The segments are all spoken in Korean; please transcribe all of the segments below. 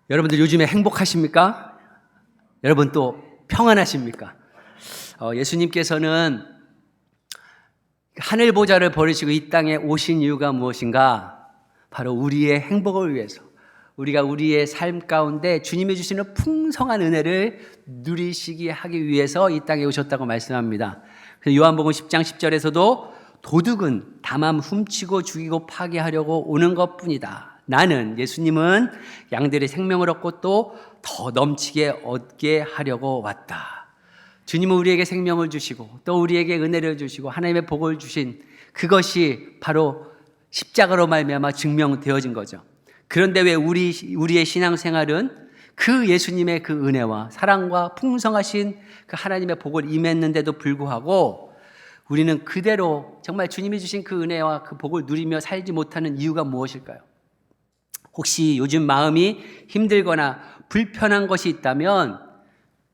여러분들 요즘에 행복하십니까? 여러분 또 평안하십니까? 예수님께서는 하늘 보좌를 버리시고 이 땅에 오신 이유가 무엇인가? 바로 우리의 행복을 위해서, 우리가 우리의 삶 가운데 주님이 주시는 풍성한 은혜를 누리시게 하기 위해서 이 땅에 오셨다고 말씀합니다. 요한복음 10장 10절에서도 도둑은 다만 훔치고 죽이고 파괴하려고 오는 것뿐이다. 나는, 예수님은 양들의 생명을 얻고 또 더 넘치게 얻게 하려고 왔다. 주님은 우리에게 생명을 주시고 또 우리에게 은혜를 주시고 하나님의 복을 주신 그것이 바로 십자가로 말미암아 증명되어진 거죠. 그런데 왜 우리의 신앙생활은 그 예수님의 그 은혜와 사랑과 풍성하신 그 하나님의 복을 임했는데도 불구하고 우리는 그대로 정말 주님이 주신 그 은혜와 그 복을 누리며 살지 못하는 이유가 무엇일까요? 혹시 요즘 마음이 힘들거나 불편한 것이 있다면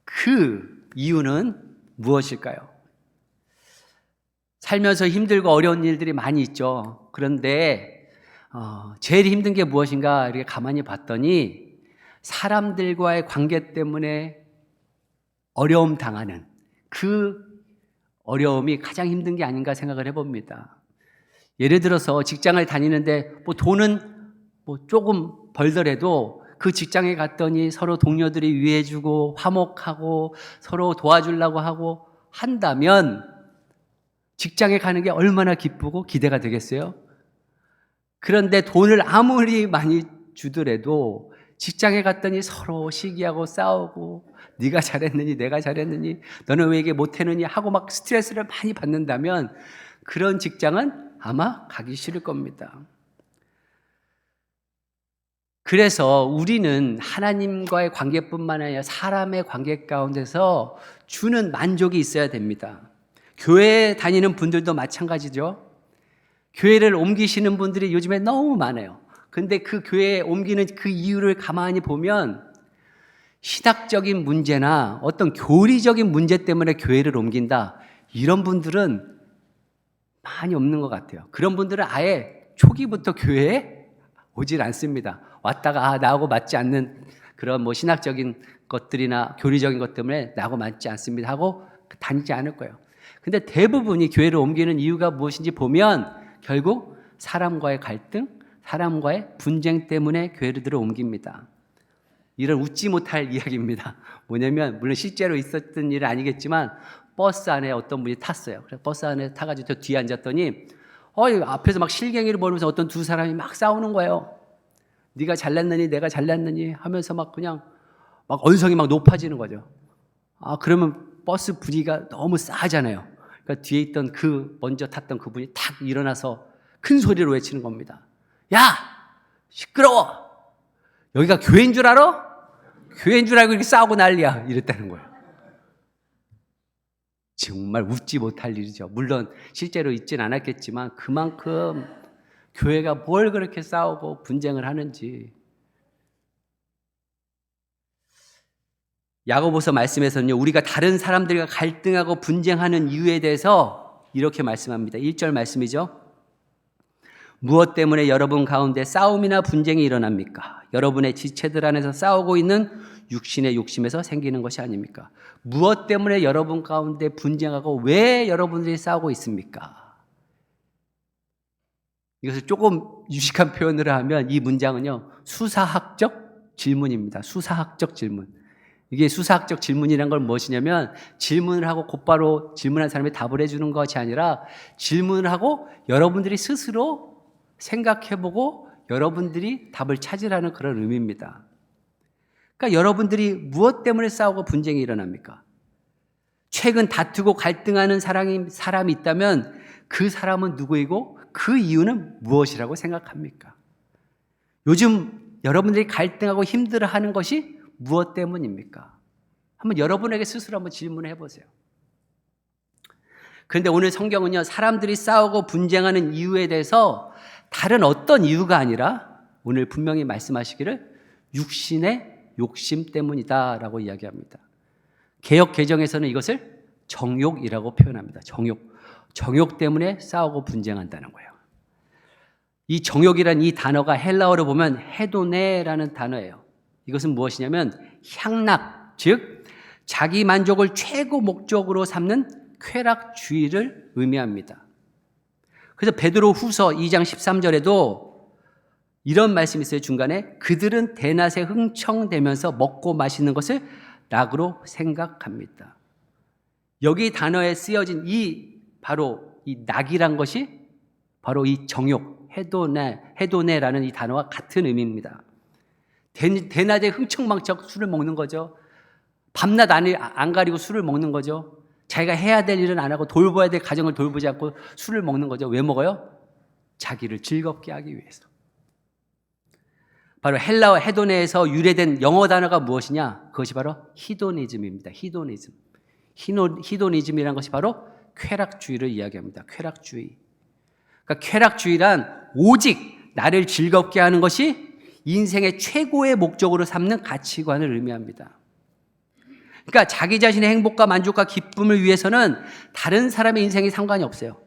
그 이유는 무엇일까요? 살면서 힘들고 어려운 일들이 많이 있죠. 그런데 제일 힘든 게 무엇인가 이렇게 가만히 봤더니 사람들과의 관계 때문에 어려움 당하는 그 어려움이 가장 힘든 게 아닌가 생각을 해봅니다. 예를 들어서 직장을 다니는데 돈은 조금 벌더라도 그 직장에 갔더니 서로 동료들이 위해주고 화목하고 서로 도와주려고 하고 한다면 직장에 가는 게 얼마나 기쁘고 기대가 되겠어요? 그런데 돈을 아무리 많이 주더라도 직장에 갔더니 서로 시기하고 싸우고 네가 잘했느니 내가 잘했느니 너는 왜 이게 못했느니 하고 막 스트레스를 많이 받는다면 그런 직장은 아마 가기 싫을 겁니다. 그래서 우리는 하나님과의 관계뿐만 아니라 사람의 관계 가운데서 주는 만족이 있어야 됩니다. 교회에 다니는 분들도 마찬가지죠. 교회를 옮기시는 분들이 요즘에 너무 많아요. 근데 그 교회에 옮기는 그 이유를 가만히 보면 신학적인 문제나 어떤 교리적인 문제 때문에 교회를 옮긴다. 이런 분들은 많이 없는 것 같아요. 그런 분들은 아예 초기부터 교회에 오질 않습니다. 왔다가 나하고 맞지 않는 그런 신학적인 것들이나 교리적인 것 때문에 나하고 맞지 않습니다 하고 다니지 않을 거예요. 근데 대부분이 교회를 옮기는 이유가 무엇인지 보면 결국 사람과의 갈등, 사람과의 분쟁 때문에 교회를 옮깁니다. 이런 웃지 못할 이야기입니다. 뭐냐면 물론 실제로 있었던 일은 아니겠지만 버스 안에 어떤 분이 탔어요. 그래서 버스 안에 타가지고 저 뒤에 앉았더니 앞에서 막 실갱이를 벌이면서 어떤 두 사람이 막 싸우는 거예요. 네가 잘났느니 내가 잘났느니 하면서 막 그냥 막 언성이 막 높아지는 거죠. 그러면 버스 분위기가 너무 싸하잖아요. 그러니까 뒤에 있던 먼저 탔던 그분이 탁 일어나서 큰 소리로 외치는 겁니다. 야! 시끄러워! 여기가 교회인 줄 알아? 교회인 줄 알고 이렇게 싸우고 난리야. 이랬다는 거예요. 정말 웃지 못할 일이죠. 물론 실제로 있진 않았겠지만 그만큼 교회가 뭘 그렇게 싸우고 분쟁을 하는지. 야고보서 말씀에서는요, 우리가 다른 사람들과 갈등하고 분쟁하는 이유에 대해서 이렇게 말씀합니다. 1절 말씀이죠. 무엇 때문에 여러분 가운데 싸움이나 분쟁이 일어납니까? 여러분의 지체들 안에서 싸우고 있는 육신의 욕심에서 생기는 것이 아닙니까? 무엇 때문에 여러분 가운데 분쟁하고 왜 여러분들이 싸우고 있습니까? 이것을 조금 유식한 표현으로 하면 이 문장은요, 수사학적 질문입니다. 수사학적 질문. 이게 수사학적 질문이란 건 무엇이냐면 질문을 하고 곧바로 질문한 사람이 답을 해주는 것이 아니라 질문을 하고 여러분들이 스스로 생각해보고 여러분들이 답을 찾으라는 그런 의미입니다. 그러니까 여러분들이 무엇 때문에 싸우고 분쟁이 일어납니까? 최근 다투고 갈등하는 사람이 있다면 그 사람은 누구이고 그 이유는 무엇이라고 생각합니까? 요즘 여러분들이 갈등하고 힘들어하는 것이 무엇 때문입니까? 한번 여러분에게 스스로 한번 질문을 해보세요. 그런데 오늘 성경은요, 사람들이 싸우고 분쟁하는 이유에 대해서 다른 어떤 이유가 아니라 오늘 분명히 말씀하시기를 육신의 욕심 때문이다라고 이야기합니다. 개역 개정에서는 이것을 정욕이라고 표현합니다. 정욕 때문에 싸우고 분쟁한다는 거예요. 이 정욕이란 이 단어가 헬라어로 보면 헤도네라는 단어예요. 이것은 무엇이냐면 향락, 즉 자기 만족을 최고 목적으로 삼는 쾌락주의를 의미합니다. 그래서 베드로 후서 2장 13절에도 이런 말씀이 있어요. 중간에 그들은 대낮에 흥청대면서 먹고 마시는 것을 낙으로 생각합니다. 여기 단어에 쓰여진 바로 이 낙이란 것이 바로 이 정욕, 해도네라는 이 단어와 같은 의미입니다. 대낮에 흥청망청 술을 먹는 거죠. 밤낮 안 가리고 술을 먹는 거죠. 자기가 해야 될 일은 안 하고 돌봐야 될 가정을 돌보지 않고 술을 먹는 거죠. 왜 먹어요? 자기를 즐겁게 하기 위해서. 바로 헬라어 헤도네에서 유래된 영어 단어가 무엇이냐? 그것이 바로 히도니즘입니다. 히도니즘이라는 것이 바로 쾌락주의를 이야기합니다. 쾌락주의. 그러니까 쾌락주의란 오직 나를 즐겁게 하는 것이 인생의 최고의 목적으로 삼는 가치관을 의미합니다. 그러니까 자기 자신의 행복과 만족과 기쁨을 위해서는 다른 사람의 인생에 상관이 없어요.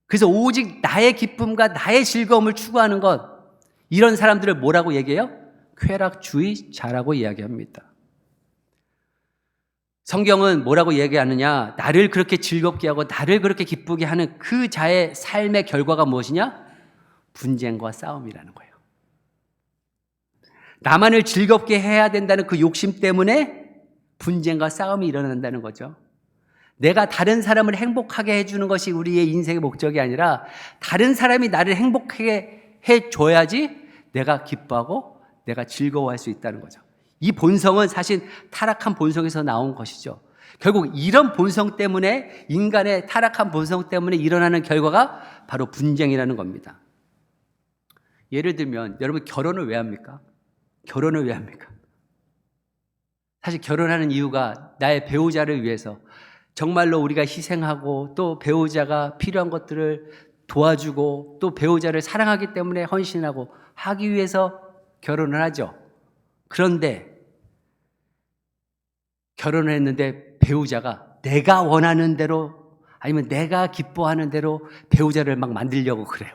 그래서 오직 나의 기쁨과 나의 즐거움을 추구하는 것, 이런 사람들을 뭐라고 얘기해요? 쾌락주의자라고 이야기합니다. 성경은 뭐라고 얘기하느냐? 나를 그렇게 즐겁게 하고 나를 그렇게 기쁘게 하는 그 자의 삶의 결과가 무엇이냐? 분쟁과 싸움이라는 거예요. 나만을 즐겁게 해야 된다는 그 욕심 때문에 분쟁과 싸움이 일어난다는 거죠. 내가 다른 사람을 행복하게 해주는 것이 우리의 인생의 목적이 아니라 다른 사람이 나를 행복하게 해줘야지 내가 기뻐하고 내가 즐거워할 수 있다는 거죠. 이 본성은 사실 타락한 본성에서 나온 것이죠. 결국 이런 본성 때문에, 인간의 타락한 본성 때문에 일어나는 결과가 바로 분쟁이라는 겁니다. 예를 들면 여러분 결혼을 왜 합니까? 결혼을 왜 합니까? 사실 결혼하는 이유가 나의 배우자를 위해서, 정말로 우리가 희생하고 또 배우자가 필요한 것들을 도와주고 또 배우자를 사랑하기 때문에 헌신하고 하기 위해서 결혼을 하죠. 그런데 결혼을 했는데 배우자가 내가 원하는 대로 아니면 내가 기뻐하는 대로 배우자를 막 만들려고 그래요.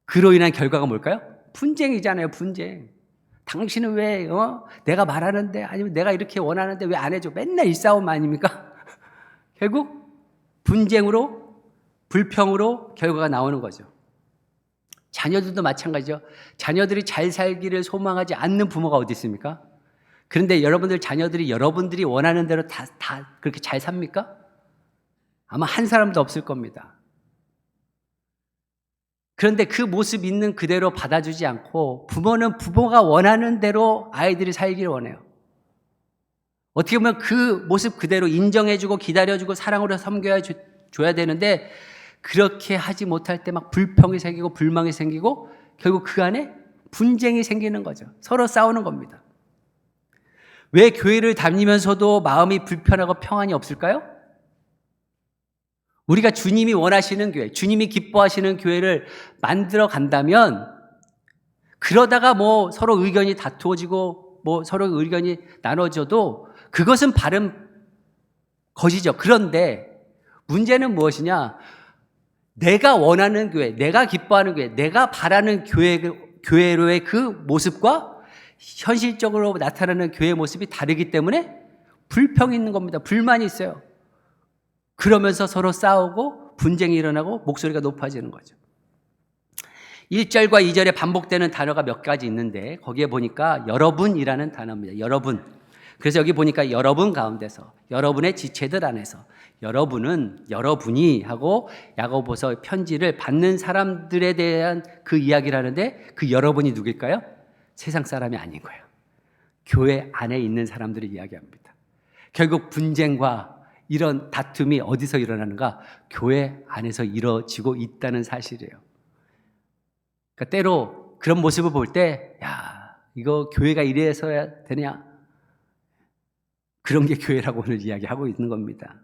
그로 인한 결과가 뭘까요? 분쟁이잖아요. 분쟁. 당신은 왜 내가 말하는데 아니면 내가 이렇게 원하는데 왜 안 해줘? 맨날 이 싸움 아닙니까? 결국 분쟁으로, 불평으로 결과가 나오는 거죠. 자녀들도 마찬가지죠. 자녀들이 잘 살기를 소망하지 않는 부모가 어디 있습니까? 그런데 여러분들 자녀들이 여러분들이 원하는 대로 다 그렇게 잘 삽니까? 아마 한 사람도 없을 겁니다. 그런데 그 모습 있는 그대로 받아주지 않고 부모는 부모가 원하는 대로 아이들이 살기를 원해요. 어떻게 보면 그 모습 그대로 인정해주고 기다려주고 사랑으로 섬겨줘야 되는데 그렇게 하지 못할 때 막 불평이 생기고 불망이 생기고 결국 그 안에 분쟁이 생기는 거죠. 서로 싸우는 겁니다. 왜 교회를 다니면서도 마음이 불편하고 평안이 없을까요? 우리가 주님이 원하시는 교회, 주님이 기뻐하시는 교회를 만들어 간다면 그러다가 뭐 서로 의견이 다투어지고 뭐 서로 의견이 나눠져도 그것은 바른 것이죠. 그런데 문제는 무엇이냐? 내가 원하는 교회, 내가 기뻐하는 교회, 내가 바라는 교회로의 그 모습과 현실적으로 나타나는 교회의 모습이 다르기 때문에 불평이 있는 겁니다. 불만이 있어요. 그러면서 서로 싸우고 분쟁이 일어나고 목소리가 높아지는 거죠. 1절과 2절에 반복되는 단어가 몇 가지 있는데 거기에 보니까 여러분이라는 단어입니다. 여러분. 그래서 여기 보니까 여러분 가운데서, 여러분의 지체들 안에서, 여러분이 하고 야고보서 편지를 받는 사람들에 대한 그 이야기를 하는데 그 여러분이 누굴까요? 세상 사람이 아닌 거예요. 교회 안에 있는 사람들을 이야기합니다. 결국 분쟁과 이런 다툼이 어디서 일어나는가? 교회 안에서 이루어지고 있다는 사실이에요. 그러니까 때로 그런 모습을 볼 때, 야, 이거 교회가 이래서야 되냐? 그런 게 교회라고 오늘 이야기하고 있는 겁니다.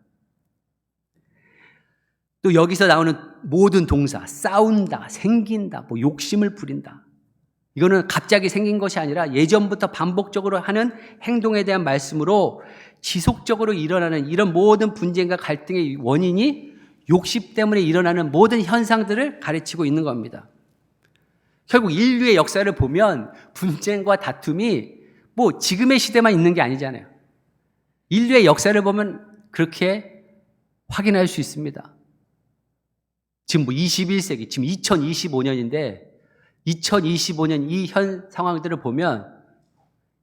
또 여기서 나오는 모든 동사, 싸운다, 생긴다, 뭐 욕심을 부린다. 이거는 갑자기 생긴 것이 아니라 예전부터 반복적으로 하는 행동에 대한 말씀으로 지속적으로 일어나는 이런 모든 분쟁과 갈등의 원인이 욕심 때문에 일어나는 모든 현상들을 가르치고 있는 겁니다. 결국 인류의 역사를 보면 분쟁과 다툼이 뭐 지금의 시대만 있는 게 아니잖아요. 인류의 역사를 보면 그렇게 확인할 수 있습니다. 지금 뭐 21세기, 지금 2025년인데 2025년 이 현 상황들을 보면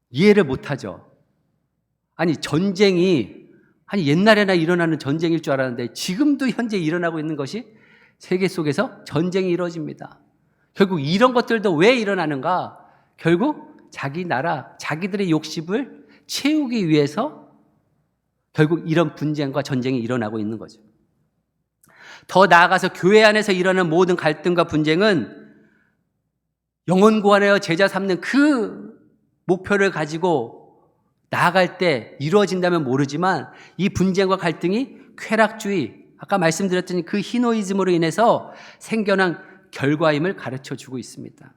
이해를 못하죠. 아니 전쟁이 옛날에나 일어나는 전쟁일 줄 알았는데 지금도 현재 일어나고 있는 것이 세계 속에서 전쟁이 이루어집니다. 결국 이런 것들도 왜 일어나는가? 결국 자기 나라, 자기들의 욕심을 채우기 위해서 결국 이런 분쟁과 전쟁이 일어나고 있는 거죠. 더 나아가서 교회 안에서 일어나는 모든 갈등과 분쟁은 영혼 구원하여 제자 삼는 그 목표를 가지고 나아갈 때 이루어진다면 모르지만 이 분쟁과 갈등이 쾌락주의, 아까 말씀드렸던 그 히노이즘으로 인해서 생겨난 결과임을 가르쳐 주고 있습니다.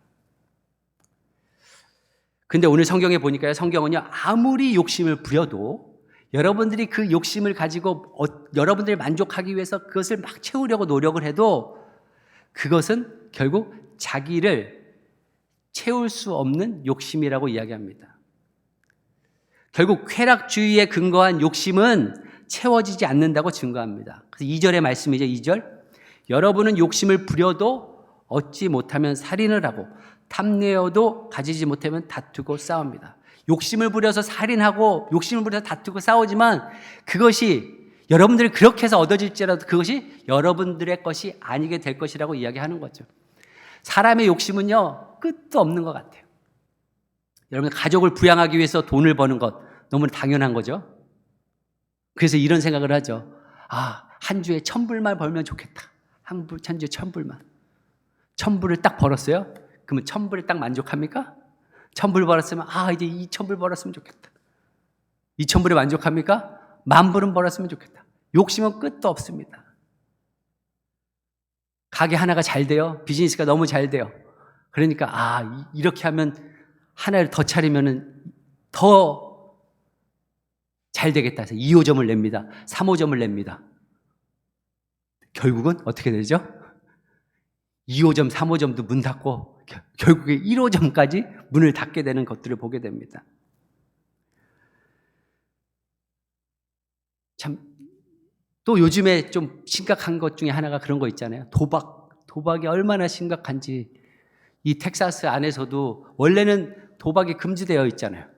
근데 오늘 성경에 보니까요, 성경은요, 아무리 욕심을 부려도 여러분들이 그 욕심을 가지고 여러분들이 만족하기 위해서 그것을 막 채우려고 노력을 해도 그것은 결국 자기를 채울 수 없는 욕심이라고 이야기합니다. 결국 쾌락주의에 근거한 욕심은 채워지지 않는다고 증거합니다. 그래서 2절의 말씀이죠. 2절. 여러분은 욕심을 부려도 얻지 못하면 살인을 하고 탐내어도 가지지 못하면 다투고 싸웁니다. 욕심을 부려서 살인하고 욕심을 부려서 다투고 싸우지만 그것이 여러분들이 그렇게 해서 얻어질지라도 그것이 여러분들의 것이 아니게 될 것이라고 이야기하는 거죠. 사람의 욕심은요, 끝도 없는 것 같아요. 여러분, 가족을 부양하기 위해서 돈을 버는 것 너무 당연한 거죠. 그래서 이런 생각을 하죠. 한 주에 1,000불만 벌면 좋겠다. 한 주에 1,000불만. 1,000불을 딱 벌었어요? 그러면 1,000불에 딱 만족합니까? 1,000불 벌었으면 이제 2,000불 벌었으면 좋겠다. 2,000불에 만족합니까? 10,000불은 벌었으면 좋겠다. 욕심은 끝도 없습니다. 가게 하나가 잘 돼요. 비즈니스가 너무 잘 돼요. 그러니까 이렇게 하면 하나를 더 차리면은 더 잘 되겠다 해서 2호점을 냅니다. 3호점을 냅니다. 결국은 어떻게 되죠? 2호점, 3호점도 문 닫고 결국에 1호점까지 문을 닫게 되는 것들을 보게 됩니다. 참, 또 요즘에 좀 심각한 것 중에 하나가 그런 거 있잖아요. 도박이 얼마나 심각한지. 이 텍사스 안에서도 원래는 도박이 금지되어 있잖아요.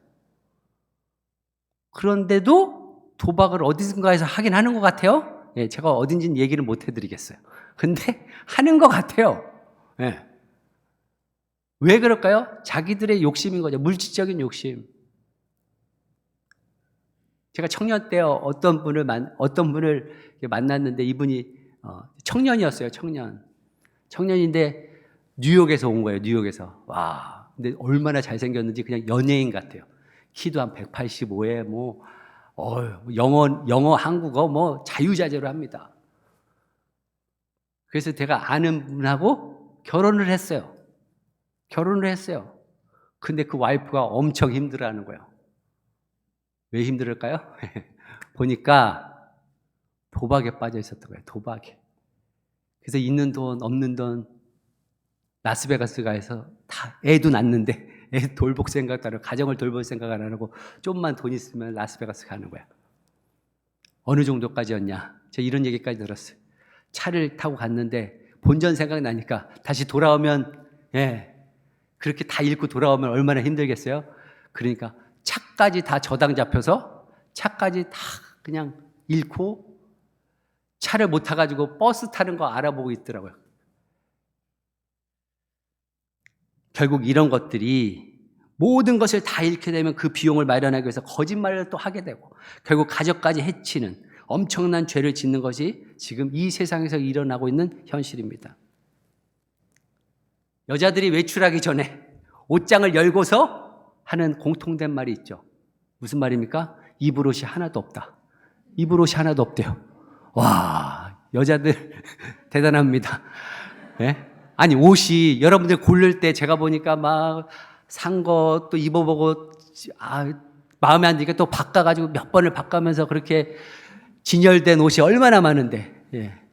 그런데도 도박을 어딘가에서 하긴 하는 것 같아요. 예, 제가 어딘지는 얘기를 못 해드리겠어요. 근데 하는 것 같아요. 예. 왜 그럴까요? 자기들의 욕심인 거죠. 물질적인 욕심. 제가 청년 때 어떤 분을 만났는데 이분이 청년이었어요. 청년인데 뉴욕에서 온 거예요. 뉴욕에서. 와, 근데 얼마나 잘생겼는지 그냥 연예인 같아요. 키도 한 185에 영어, 한국어 자유자재로 합니다. 그래서 제가 아는 분하고 결혼을 했어요. 근데 그 와이프가 엄청 힘들어하는 거예요. 왜 힘들을까요? 보니까 도박에 빠져 있었던 거예요. 도박에. 그래서 있는 돈, 없는 돈, 라스베가스 가서 다 애도 낳는데 애 돌볼 생각도 안 하고 가정을 돌볼 생각 안 하고 좀만 돈 있으면 라스베가스 가는 거야. 어느 정도까지였냐? 제가 이런 얘기까지 들었어요. 차를 타고 갔는데 본전 생각나니까 다시 돌아오면 그렇게 다 잃고 돌아오면 얼마나 힘들겠어요? 그러니까 차까지 다 저당 잡혀서 차까지 다 그냥 잃고 차를 못 타가지고 버스 타는 거 알아보고 있더라고요. 결국 이런 것들이 모든 것을 다 잃게 되면 그 비용을 마련하기 위해서 거짓말을 또 하게 되고 결국 가족까지 해치는 엄청난 죄를 짓는 것이 지금 이 세상에서 일어나고 있는 현실입니다. 여자들이 외출하기 전에 옷장을 열고서 하는 공통된 말이 있죠. 무슨 말입니까? 입을 옷이 하나도 없다. 입을 옷이 하나도 없대요. 와, 여자들 대단합니다. 네? 아니 옷이 여러분들 고를 때 제가 보니까 막 산 거 또 입어보고 마음에 안 드니까 또 바꿔가지고 몇 번을 바꿔면서 그렇게 진열된 옷이 얼마나 많은데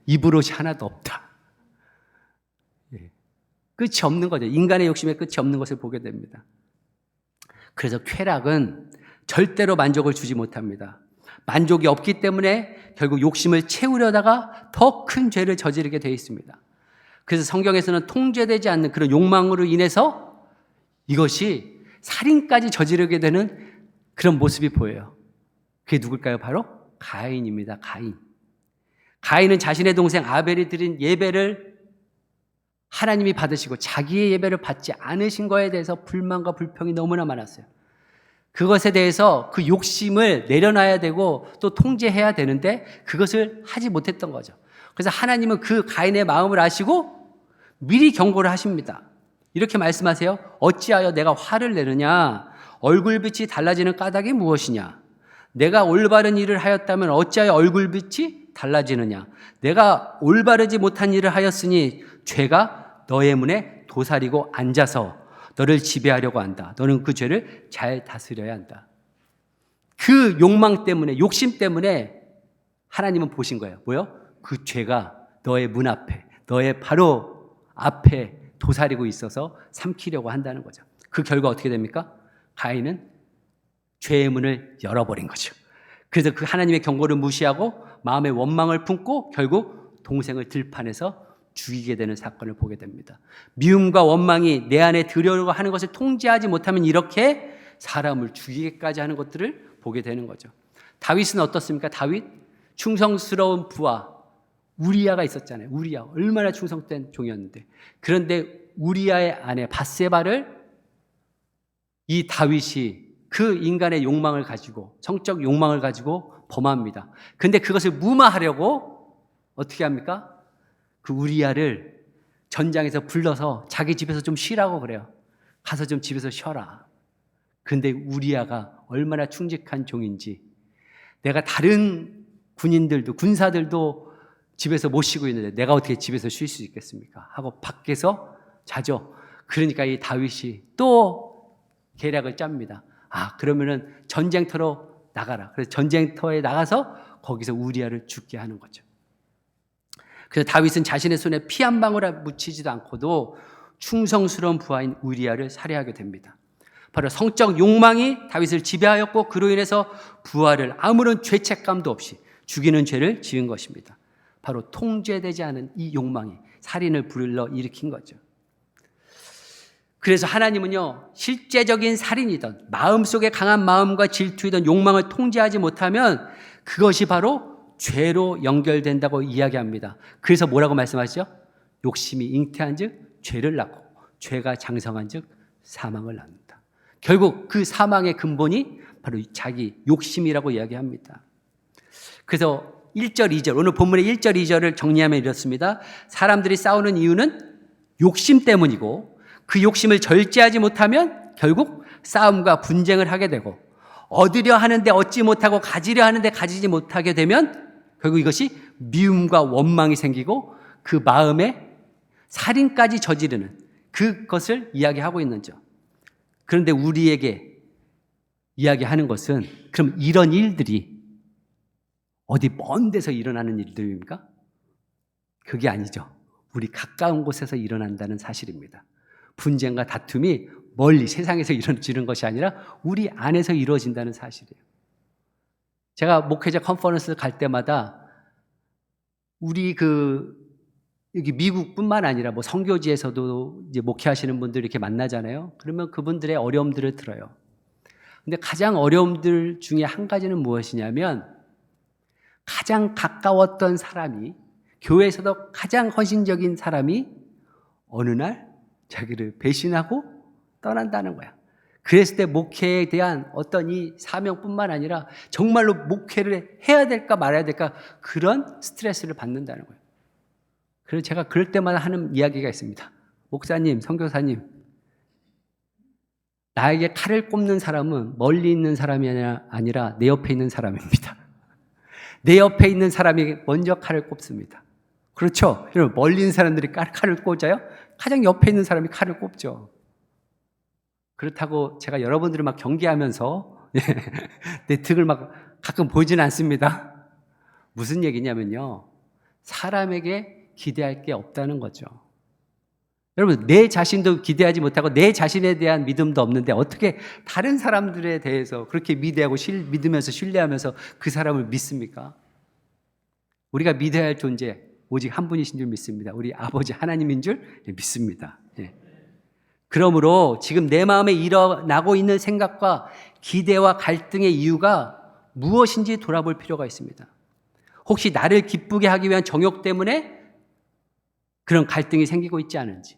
입을 옷이 하나도 없다. 끝이 없는 거죠. 인간의 욕심에 끝이 없는 것을 보게 됩니다. 그래서 쾌락은 절대로 만족을 주지 못합니다. 만족이 없기 때문에 결국 욕심을 채우려다가 더 큰 죄를 저지르게 되어 있습니다. 그래서 성경에서는 통제되지 않는 그런 욕망으로 인해서 이것이 살인까지 저지르게 되는 그런 모습이 보여요. 그게 누굴까요? 바로 가인입니다. 가인은 자신의 동생 아벨이 드린 예배를 하나님이 받으시고 자기의 예배를 받지 않으신 거에 대해서 불만과 불평이 너무나 많았어요. 그것에 대해서 그 욕심을 내려놔야 되고 또 통제해야 되는데 그것을 하지 못했던 거죠. 그래서 하나님은 그 가인의 마음을 아시고 미리 경고를 하십니다. 이렇게 말씀하세요. 어찌하여 내가 화를 내느냐? 얼굴빛이 달라지는 까닭이 무엇이냐? 내가 올바른 일을 하였다면 어찌하여 얼굴빛이 달라지느냐? 내가 올바르지 못한 일을 하였으니 죄가 너의 문에 도사리고 앉아서 너를 지배하려고 한다. 너는 그 죄를 잘 다스려야 한다. 그 욕망 때문에, 욕심 때문에 하나님은 보신 거예요. 뭐요? 그 죄가 너의 문 앞에, 너의 바로 앞에 도사리고 있어서 삼키려고 한다는 거죠. 그 결과 어떻게 됩니까? 가인은 죄의 문을 열어버린 거죠. 그래서 그 하나님의 경고를 무시하고 마음의 원망을 품고 결국 동생을 들판에서 죽이게 되는 사건을 보게 됩니다. 미움과 원망이 내 안에 들여오려고 하는 것을 통제하지 못하면 이렇게 사람을 죽이게까지 하는 것들을 보게 되는 거죠. 다윗은 어떻습니까? 다윗 충성스러운 부하 우리아가 있었잖아요. 우리아 얼마나 충성된 종이었는데, 그런데 우리아의 아내 밧세바를 이 다윗이 그 인간의 욕망을 가지고, 성적 욕망을 가지고 범합니다. 그런데 그것을 무마하려고 어떻게 합니까? 그 우리아를 전장에서 불러서 자기 집에서 좀 쉬라고 그래요. 가서 좀 집에서 쉬어라. 그런데 우리아가 얼마나 충직한 종인지, 내가 다른 군인들도, 군사들도 집에서 못 쉬고 있는데 내가 어떻게 집에서 쉴 수 있겠습니까? 하고 밖에서 자죠. 그러니까 이 다윗이 또 계략을 짭니다. 그러면은 전쟁터로 나가라. 그래서 전쟁터에 나가서 거기서 우리아를 죽게 하는 거죠. 그래서 다윗은 자신의 손에 피 한 방울 묻히지도 않고도 충성스러운 부하인 우리아를 살해하게 됩니다. 바로 성적 욕망이 다윗을 지배하였고 그로 인해서 부하를 아무런 죄책감도 없이 죽이는 죄를 지은 것입니다. 바로 통제되지 않은 이 욕망이 살인을 불러일으킨 거죠. 그래서 하나님은요, 실제적인 살인이든 마음속에 강한 마음과 질투이든 욕망을 통제하지 못하면 그것이 바로 죄로 연결된다고 이야기합니다. 그래서 뭐라고 말씀하시죠? 욕심이 잉태한 즉 죄를 낳고 죄가 장성한 즉 사망을 낳는다. 결국 그 사망의 근본이 바로 자기 욕심이라고 이야기합니다. 그래서 1절, 2절, 오늘 본문의 1절, 2절을 정리하면 이렇습니다. 사람들이 싸우는 이유는 욕심 때문이고 그 욕심을 절제하지 못하면 결국 싸움과 분쟁을 하게 되고 얻으려 하는데 얻지 못하고 가지려 하는데 가지지 못하게 되면 결국 이것이 미움과 원망이 생기고 그 마음에 살인까지 저지르는 그것을 이야기하고 있는 점. 그런데 우리에게 이야기하는 것은 그럼 이런 일들이 어디 먼 데서 일어나는 일들입니까? 그게 아니죠. 우리 가까운 곳에서 일어난다는 사실입니다. 분쟁과 다툼이 멀리 세상에서 이루어지는 것이 아니라 우리 안에서 이루어진다는 사실이에요. 제가 목회자 컨퍼런스 갈 때마다 우리 여기 미국뿐만 아니라 뭐 선교지에서도 이제 목회하시는 분들 이렇게 만나잖아요. 그러면 그분들의 어려움들을 들어요. 근데 가장 어려움들 중에 한 가지는 무엇이냐면 가장 가까웠던 사람이, 교회에서도 가장 헌신적인 사람이 어느 날 자기를 배신하고 떠난다는 거야. 그랬을 때 목회에 대한 어떤 이 사명뿐만 아니라 정말로 목회를 해야 될까 말아야 될까 그런 스트레스를 받는다는 거예요. 그래서 제가 그럴 때마다 하는 이야기가 있습니다. 목사님, 선교사님, 나에게 칼을 꼽는 사람은 멀리 있는 사람이 아니라 내 옆에 있는 사람입니다. 내 옆에 있는 사람이 먼저 칼을 꼽습니다. 그렇죠? 여러분, 멀리 있는 사람들이 칼을 꽂아요? 가장 옆에 있는 사람이 칼을 꼽죠. 그렇다고 제가 여러분들을 막 경계하면서 내 등을 막 가끔 보이지는 않습니다. 무슨 얘기냐면요, 사람에게 기대할 게 없다는 거죠. 여러분, 내 자신도 기대하지 못하고 내 자신에 대한 믿음도 없는데 어떻게 다른 사람들에 대해서 그렇게 믿으면서 신뢰하면서 그 사람을 믿습니까? 우리가 믿어야 할 존재 오직 한 분이신 줄 믿습니다. 우리 아버지 하나님인 줄 믿습니다. 예. 그러므로 지금 내 마음에 일어나고 있는 생각과 기대와 갈등의 이유가 무엇인지 돌아볼 필요가 있습니다. 혹시 나를 기쁘게 하기 위한 정욕 때문에 그런 갈등이 생기고 있지 않은지,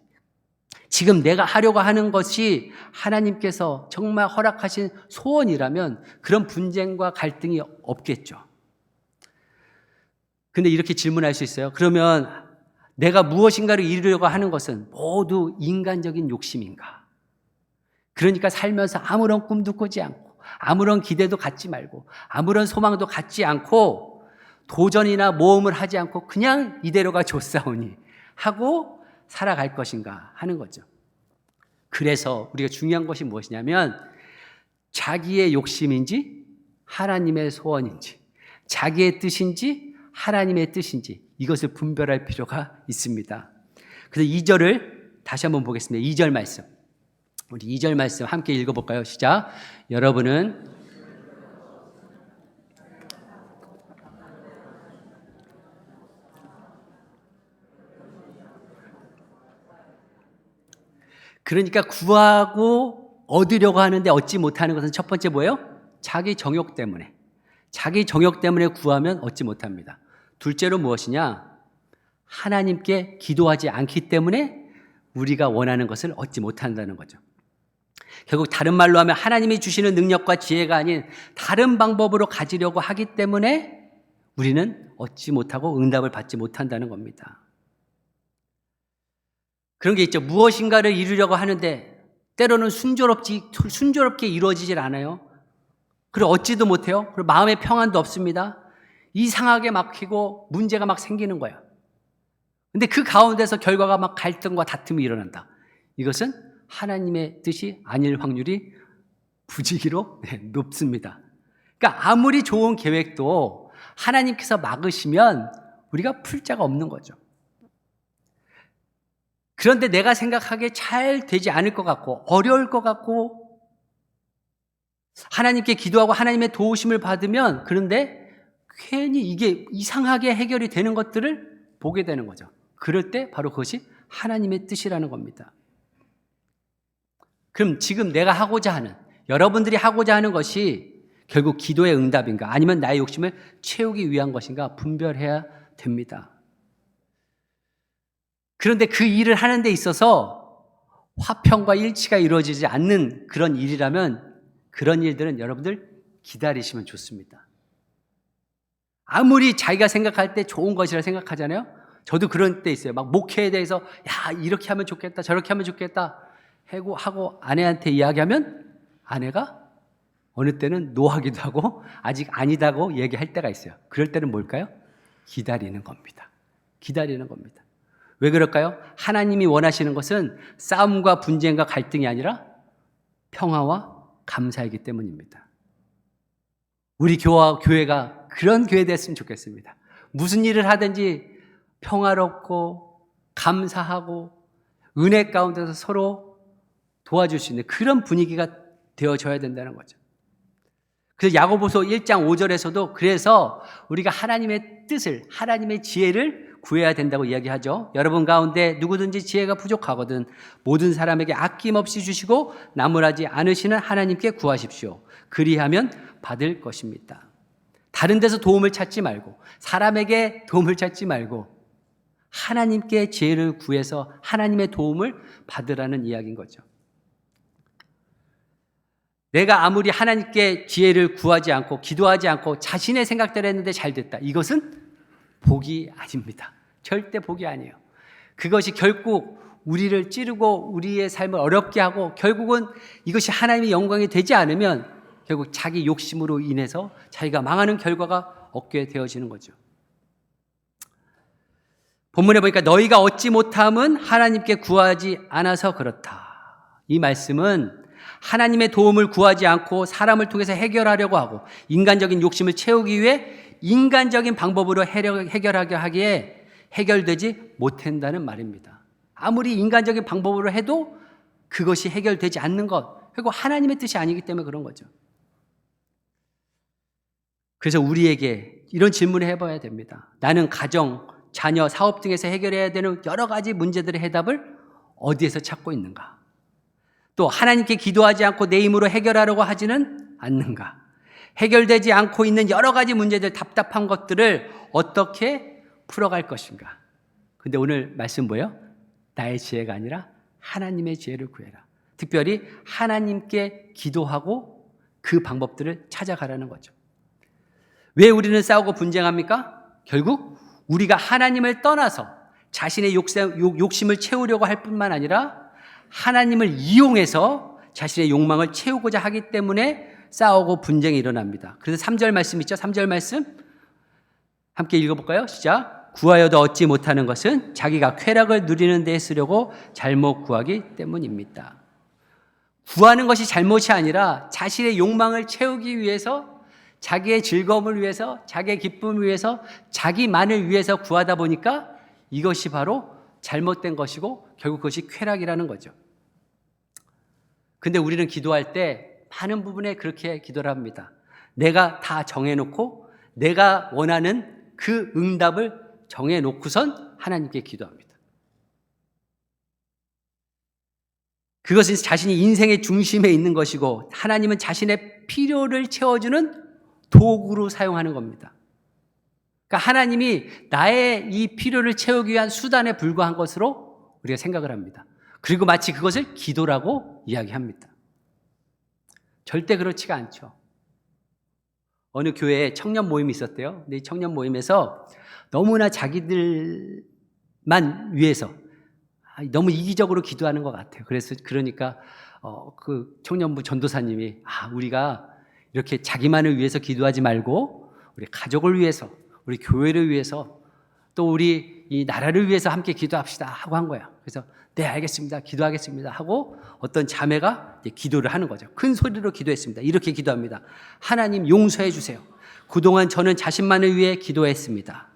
지금 내가 하려고 하는 것이 하나님께서 정말 허락하신 소원이라면 그런 분쟁과 갈등이 없겠죠. 근데 이렇게 질문할 수 있어요. 그러면 내가 무엇인가를 이루려고 하는 것은 모두 인간적인 욕심인가? 그러니까 살면서 아무런 꿈도 꾸지 않고 아무런 기대도 갖지 말고 아무런 소망도 갖지 않고 도전이나 모험을 하지 않고 그냥 이대로가 좋사오니 하고 살아갈 것인가 하는 거죠. 그래서 우리가 중요한 것이 무엇이냐면 자기의 욕심인지 하나님의 소원인지, 자기의 뜻인지 하나님의 뜻인지 이것을 분별할 필요가 있습니다. 그래서 2절을 다시 한번 보겠습니다. 2절 말씀. 우리 2절 말씀 함께 읽어볼까요? 시작. 여러분은 그러니까 구하고 얻으려고 하는데 얻지 못하는 것은 첫 번째 뭐예요? 자기 정욕 때문에. 자기 정욕 때문에 구하면 얻지 못합니다. 둘째로 무엇이냐? 하나님께 기도하지 않기 때문에 우리가 원하는 것을 얻지 못한다는 거죠. 결국 다른 말로 하면 하나님이 주시는 능력과 지혜가 아닌 다른 방법으로 가지려고 하기 때문에 우리는 얻지 못하고 응답을 받지 못한다는 겁니다. 그런 게 있죠. 무엇인가를 이루려고 하는데 때로는 순조롭게 이루어지질 않아요. 그리고 얻지도 못해요. 그리고 마음의 평안도 없습니다. 이상하게 막히고 문제가 막 생기는 거야. 근데 그 가운데서 결과가 막 갈등과 다툼이 일어난다. 이것은 하나님의 뜻이 아닐 확률이 부지기로 높습니다. 그러니까 아무리 좋은 계획도 하나님께서 막으시면 우리가 풀 자가 없는 거죠. 그런데 내가 생각하기에 잘 되지 않을 것 같고 어려울 것 같고 하나님께 기도하고 하나님의 도우심을 받으면 그런데 괜히 이게 이상하게 해결이 되는 것들을 보게 되는 거죠. 그럴 때 바로 그것이 하나님의 뜻이라는 겁니다. 그럼 지금 내가 하고자 하는, 여러분들이 하고자 하는 것이 결국 기도의 응답인가 아니면 나의 욕심을 채우기 위한 것인가 분별해야 됩니다. 그런데 그 일을 하는 데 있어서 화평과 일치가 이루어지지 않는 그런 일이라면 그런 일들은 여러분들 기다리시면 좋습니다. 아무리 자기가 생각할 때 좋은 것이라 생각하잖아요. 저도 그런 때 있어요. 막 목회에 대해서 야 이렇게 하면 좋겠다 저렇게 하면 좋겠다 하고 아내한테 이야기하면 아내가 어느 때는 노하기도 하고 아직 아니다고 얘기할 때가 있어요. 그럴 때는 뭘까요? 기다리는 겁니다. 기다리는 겁니다. 왜 그럴까요? 하나님이 원하시는 것은 싸움과 분쟁과 갈등이 아니라 평화와 감사이기 때문입니다. 우리 교회가 그런 교회 됐으면 좋겠습니다. 무슨 일을 하든지 평화롭고 감사하고 은혜 가운데서 서로 도와줄 수 있는 그런 분위기가 되어져야 된다는 거죠. 그래서 야고보서 1장 5절에서도 그래서 우리가 하나님의 뜻을, 하나님의 지혜를 구해야 된다고 이야기하죠. 여러분 가운데 누구든지 지혜가 부족하거든 모든 사람에게 아낌없이 주시고 나무라지 않으시는 하나님께 구하십시오. 그리하면 받을 것입니다. 다른 데서 도움을 찾지 말고 사람에게 도움을 찾지 말고 하나님께 지혜를 구해서 하나님의 도움을 받으라는 이야기인 거죠. 내가 아무리 하나님께 지혜를 구하지 않고 기도하지 않고 자신의 생각대로 했는데 잘 됐다. 이것은 복이 아닙니다. 절대 복이 아니에요. 그것이 결국 우리를 찌르고 우리의 삶을 어렵게 하고 결국은 이것이 하나님의 영광이 되지 않으면 결국 자기 욕심으로 인해서 자기가 망하는 결과가 얻게 되어지는 거죠. 본문에 보니까 너희가 얻지 못함은 하나님께 구하지 않아서 그렇다. 이 말씀은 하나님의 도움을 구하지 않고 사람을 통해서 해결하려고 하고 인간적인 욕심을 채우기 위해 인간적인 방법으로 해결하게 하기에 해결되지 못한다는 말입니다. 아무리 인간적인 방법으로 해도 그것이 해결되지 않는 것. 그리고 하나님의 뜻이 아니기 때문에 그런 거죠. 그래서 우리에게 이런 질문을 해봐야 됩니다. 나는 가정, 자녀, 사업 등에서 해결해야 되는 여러 가지 문제들의 해답을 어디에서 찾고 있는가? 또 하나님께 기도하지 않고 내 힘으로 해결하려고 하지는 않는가? 해결되지 않고 있는 여러 가지 문제들, 답답한 것들을 어떻게 풀어갈 것인가? 근데 오늘 말씀 뭐예요? 나의 지혜가 아니라 하나님의 지혜를 구해라. 특별히 하나님께 기도하고 그 방법들을 찾아가라는 거죠. 왜 우리는 싸우고 분쟁합니까? 결국 우리가 하나님을 떠나서 자신의 욕심을 채우려고 할 뿐만 아니라 하나님을 이용해서 자신의 욕망을 채우고자 하기 때문에 싸우고 분쟁이 일어납니다. 그래서 3절 말씀 있죠? 3절 말씀 함께 읽어볼까요? 시작. 구하여도 얻지 못하는 것은 자기가 쾌락을 누리는 데 쓰려고 잘못 구하기 때문입니다. 구하는 것이 잘못이 아니라 자신의 욕망을 채우기 위해서, 자기의 즐거움을 위해서, 자기의 기쁨을 위해서, 자기만을 위해서 구하다 보니까 이것이 바로 잘못된 것이고 결국 그것이 쾌락이라는 거죠. 근데 우리는 기도할 때 많은 부분에 그렇게 기도를 합니다. 내가 다 정해놓고 내가 원하는 그 응답을 정해놓고선 하나님께 기도합니다. 그것은 자신이 인생의 중심에 있는 것이고 하나님은 자신의 필요를 채워주는 도구로 사용하는 겁니다. 그러니까 하나님이 나의 이 필요를 채우기 위한 수단에 불과한 것으로 우리가 생각을 합니다. 그리고 마치 그것을 기도라고 이야기합니다. 절대 그렇지가 않죠. 어느 교회에 청년 모임이 있었대요. 근데 이 청년 모임에서 너무나 자기들만 위해서 너무 이기적으로 기도하는 것 같아요. 그러니까 그 청년부 전도사님이 우리가 이렇게 자기만을 위해서 기도하지 말고 우리 가족을 위해서, 우리 교회를 위해서, 또 우리 이 나라를 위해서 함께 기도합시다 하고 한 거야. 그래서 네, 알겠습니다. 기도하겠습니다 하고 어떤 자매가 기도를 하는 거죠. 큰 소리로 기도했습니다. 이렇게 기도합니다. 하나님 용서해 주세요. 그동안 저는 자신만을 위해 기도했습니다.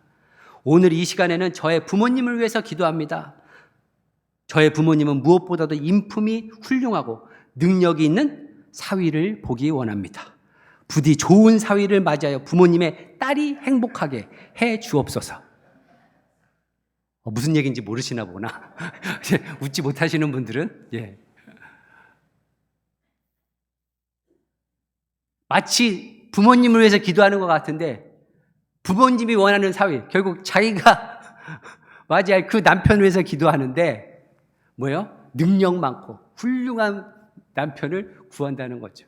오늘 이 시간에는 저의 부모님을 위해서 기도합니다. 저의 부모님은 무엇보다도 인품이 훌륭하고 능력이 있는 사위를 보기 원합니다. 부디 좋은 사위를 맞이하여 부모님의 딸이 행복하게 해 주옵소서. 무슨 얘기인지 모르시나 보나? 웃지 못하시는 분들은 마치 부모님을 위해서 기도하는 것 같은데 부모님이 원하는 사위, 결국 자기가 맞이할 그 남편을 위해서 기도하는데 뭐예요? 능력 많고 훌륭한 남편을 구한다는 거죠.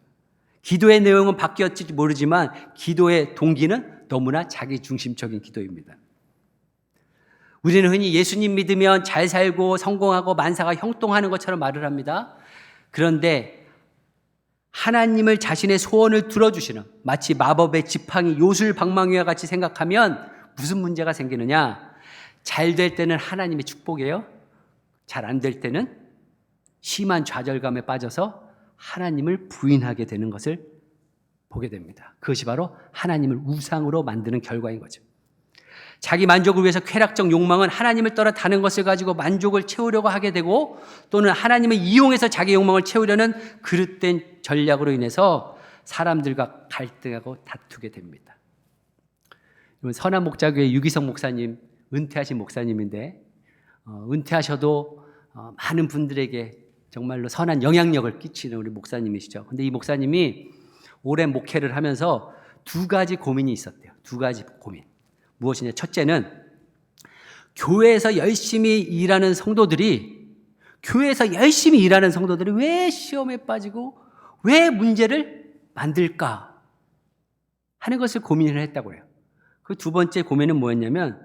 기도의 내용은 바뀌었을지 모르지만 기도의 동기는 너무나 자기중심적인 기도입니다. 우리는 흔히 예수님 믿으면 잘 살고 성공하고 만사가 형통하는 것처럼 말을 합니다. 그런데 하나님을 자신의 소원을 들어주시는 마치 마법의 지팡이 요술방망이와 같이 생각하면 무슨 문제가 생기느냐? 잘 될 때는 하나님의 축복이에요. 잘 안 될 때는 심한 좌절감에 빠져서 하나님을 부인하게 되는 것을 보게 됩니다. 그것이 바로 하나님을 우상으로 만드는 결과인 거죠. 자기 만족을 위해서 쾌락적 욕망은 하나님을 떠나 다른 것을 가지고 만족을 채우려고 하게 되고 또는 하나님을 이용해서 자기 욕망을 채우려는 그릇된 전략으로 인해서 사람들과 갈등하고 다투게 됩니다. 선한 목자교회 유기성 목사님, 은퇴하신 목사님인데 은퇴하셔도 많은 분들에게 정말로 선한 영향력을 끼치는 우리 목사님이시죠. 근데 이 목사님이 오랜 목회를 하면서 두 가지 고민이 있었대요. 두 가지 고민. 무엇이냐? 첫째는 교회에서 열심히 일하는 성도들이 왜 시험에 빠지고 왜 문제를 만들까 하는 것을 고민을 했다고 해요. 그 두 번째 고민은 뭐였냐면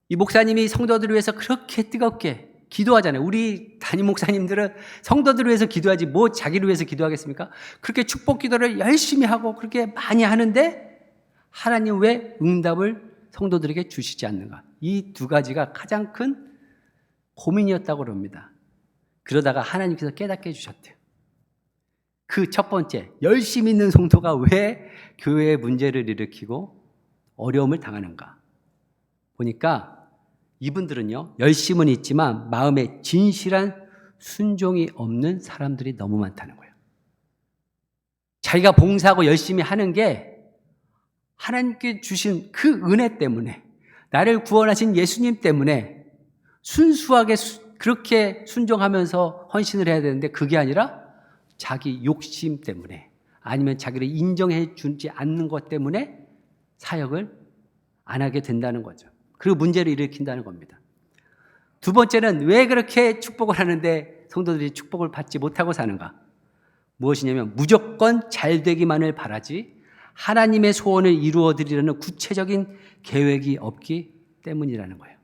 이 목사님이 성도들을 위해서 그렇게 뜨겁게 기도하잖아요. 우리 담임 목사님들은 성도들을 위해서 기도하지 뭐 자기를 위해서 기도하겠습니까? 그렇게 축복 기도를 열심히 하고 그렇게 많이 하는데 하나님 왜 응답을 성도들에게 주시지 않는가? 이 두 가지가 가장 큰 고민이었다고 합니다. 그러다가 하나님께서 깨닫게 해주셨대요. 그 첫 번째, 열심히 있는 성도가 왜 교회에 문제를 일으키고 어려움을 당하는가? 보니까 이분들은요, 열심은 있지만 마음에 진실한 순종이 없는 사람들이 너무 많다는 거예요. 자기가 봉사하고 열심히 하는 게 하나님께 주신 그 은혜 때문에, 나를 구원하신 예수님 때문에 순수하게 그렇게 순종하면서 헌신을 해야 되는데, 그게 아니라 자기 욕심 때문에, 아니면 자기를 인정해 주지 않는 것 때문에 사역을 안 하게 된다는 거죠. 그리고 문제를 일으킨다는 겁니다. 두 번째는 왜 그렇게 축복을 하는데 성도들이 축복을 받지 못하고 사는가? 무엇이냐면 무조건 잘 되기만을 바라지 하나님의 소원을 이루어 드리려는 구체적인 계획이 없기 때문이라는 거예요.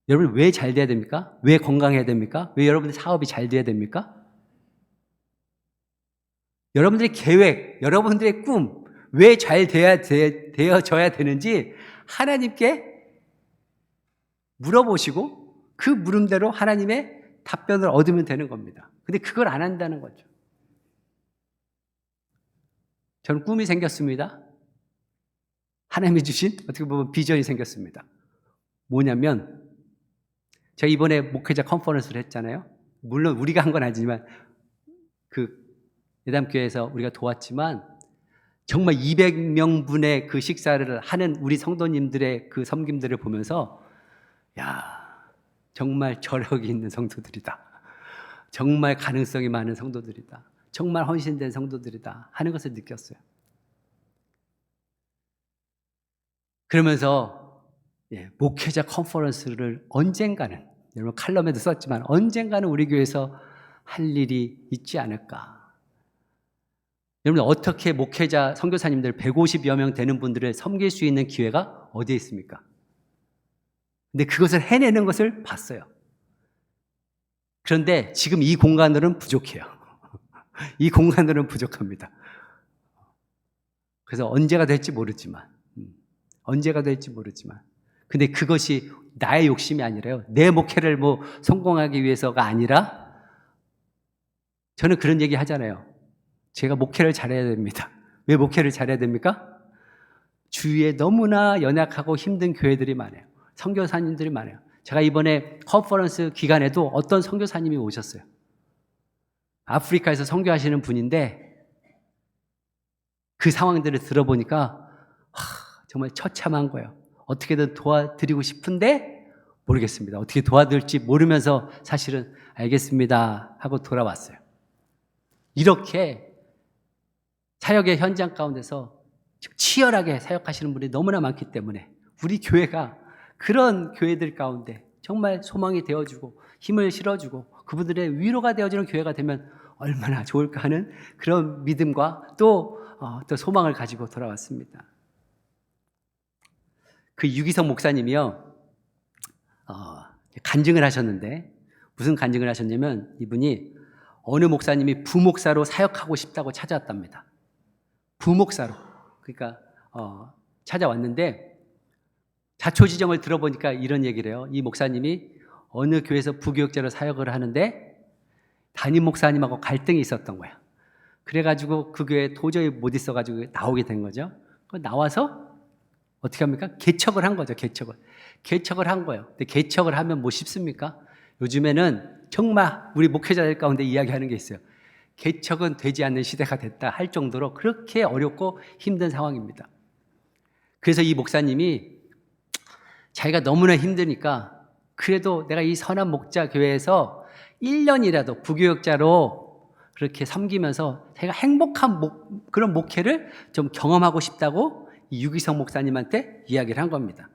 여러분, 왜 잘 돼야 됩니까? 왜 건강해야 됩니까? 왜 여러분들 사업이 잘 돼야 됩니까? 여러분들의 계획, 여러분들의 꿈, 왜 잘 되어져야 되는지 하나님께 물어보시고 그 물음대로 하나님의 답변을 얻으면 되는 겁니다. 근데 그걸 안 한다는 거죠. 저는 꿈이 생겼습니다. 하나님이 주신 어떻게 보면 비전이 생겼습니다. 뭐냐면, 제가 이번에 목회자 컨퍼런스를 했잖아요. 물론 우리가 한 건 아니지만 그 예담교회에서 우리가 도왔지만 정말 200명분의 그 식사를 하는 우리 성도님들의 그 섬김들을 보면서, 야, 정말 저력이 있는 성도들이다. 정말 가능성이 많은 성도들이다. 정말 헌신된 성도들이다 하는 것을 느꼈어요. 그러면서 목회자 컨퍼런스를 언젠가는, 여러분 칼럼에도 썼지만 언젠가는 우리 교회에서 할 일이 있지 않을까. 여러분, 어떻게 목회자 선교사님들 150여 명 되는 분들을 섬길 수 있는 기회가 어디에 있습니까? 근데 그것을 해내는 것을 봤어요. 그런데 지금 이 공간으로는 부족해요. 이 공간으로는 부족합니다. 그래서 언제가 될지 모르지만 근데 그것이 나의 욕심이 아니라요, 내 목회를 성공하기 위해서가 아니라, 저는 그런 얘기 하잖아요. 제가 목회를 잘해야 됩니다. 왜 목회를 잘해야 됩니까? 주위에 너무나 연약하고 힘든 교회들이 많아요. 선교사님들이 많아요. 제가 이번에 컨퍼런스 기간에도 어떤 선교사님이 오셨어요. 아프리카에서 선교하시는 분인데 그 상황들을 들어보니까 정말 처참한 거예요. 어떻게든 도와드리고 싶은데 모르겠습니다. 어떻게 도와드릴지 모르면서 사실은 알겠습니다 하고 돌아왔어요. 이렇게 사역의 현장 가운데서 치열하게 사역하시는 분이 너무나 많기 때문에 우리 교회가 그런 교회들 가운데 정말 소망이 되어주고 힘을 실어주고 그분들의 위로가 되어주는 교회가 되면 얼마나 좋을까 하는 그런 믿음과 또 소망을 가지고 돌아왔습니다. 그 유기성 목사님이요, 간증을 하셨는데, 무슨 간증을 하셨냐면, 이분이 어느 목사님이 부목사로 사역하고 싶다고 찾아왔답니다. 부목사로. 그러니까 찾아왔는데 자초지정을 들어보니까 이런 얘기를 해요. 이 목사님이 어느 교회에서 부교육자로 사역을 하는데 담임 목사님하고 갈등이 있었던 거야. 그래가지고 그 교회에 도저히 못 있어가지고 나오게 된 거죠. 나와서 어떻게 합니까? 개척을 한 거죠. 개척을 한 거예요. 근데 개척을 하면 뭐 쉽습니까? 요즘에는 정말 우리 목회자들 가운데 이야기하는 게 있어요. 개척은 되지 않는 시대가 됐다 할 정도로 그렇게 어렵고 힘든 상황입니다. 그래서 이 목사님이 자기가 너무나 힘드니까 그래도 내가 이 선한 목자 교회에서 1년이라도 부교육자로 그렇게 섬기면서 자기가 행복한 그런 목회를 좀 경험하고 싶다고 이 유기성 목사님한테 이야기를 한 겁니다.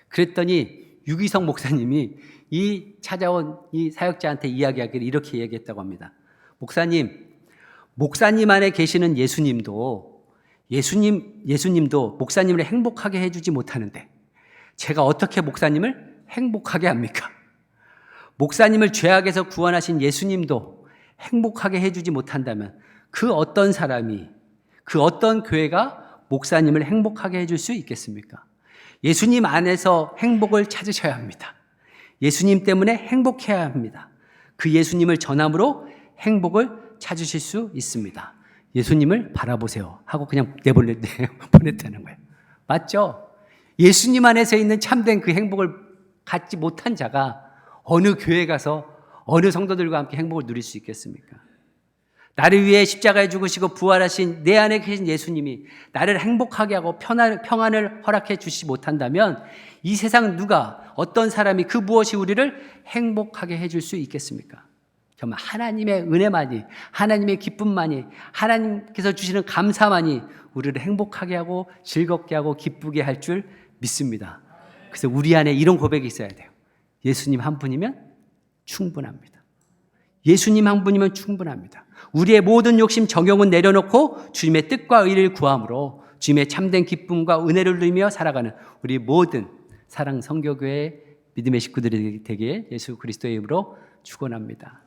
그랬더니 유기성 목사님이 이 찾아온 이 사역자한테 이야기하기를 이렇게 얘기했다고 합니다. 목사님 안에 계시는 예수님도 목사님을 행복하게 해주지 못하는데 제가 어떻게 목사님을 행복하게 합니까? 목사님을 죄악에서 구원하신 예수님도 행복하게 해주지 못한다면 그 어떤 사람이, 그 어떤 교회가 목사님을 행복하게 해줄 수 있겠습니까? 예수님 안에서 행복을 찾으셔야 합니다. 예수님 때문에 행복해야 합니다. 그 예수님을 전함으로 행복을 찾으실 수 있습니다. 예수님을 바라보세요 하고 그냥 보냈다는 거예요. 맞죠? 예수님 안에서 있는 참된 그 행복을 갖지 못한 자가 어느 교회 가서 어느 성도들과 함께 행복을 누릴 수 있겠습니까? 나를 위해 십자가에 죽으시고 부활하신 내 안에 계신 예수님이 나를 행복하게 하고 평안을 허락해 주시지 못한다면 이 세상 누가, 어떤 사람이 그 무엇이 우리를 행복하게 해줄 수 있겠습니까? 정말 하나님의 은혜만이, 하나님의 기쁨만이, 하나님께서 주시는 감사만이 우리를 행복하게 하고 즐겁게 하고 기쁘게 할 줄 믿습니다. 그래서 우리 안에 이런 고백이 있어야 돼요. 예수님 한 분이면 충분합니다. 예수님 한 분이면 충분합니다. 우리의 모든 욕심, 정욕은 내려놓고 주님의 뜻과 의를 구함으로 주님의 참된 기쁨과 은혜를 누리며 살아가는 우리 모든 사랑 성교교회 믿음의 식구들이 되기에 예수 그리스도의 이름으로 축원합니다.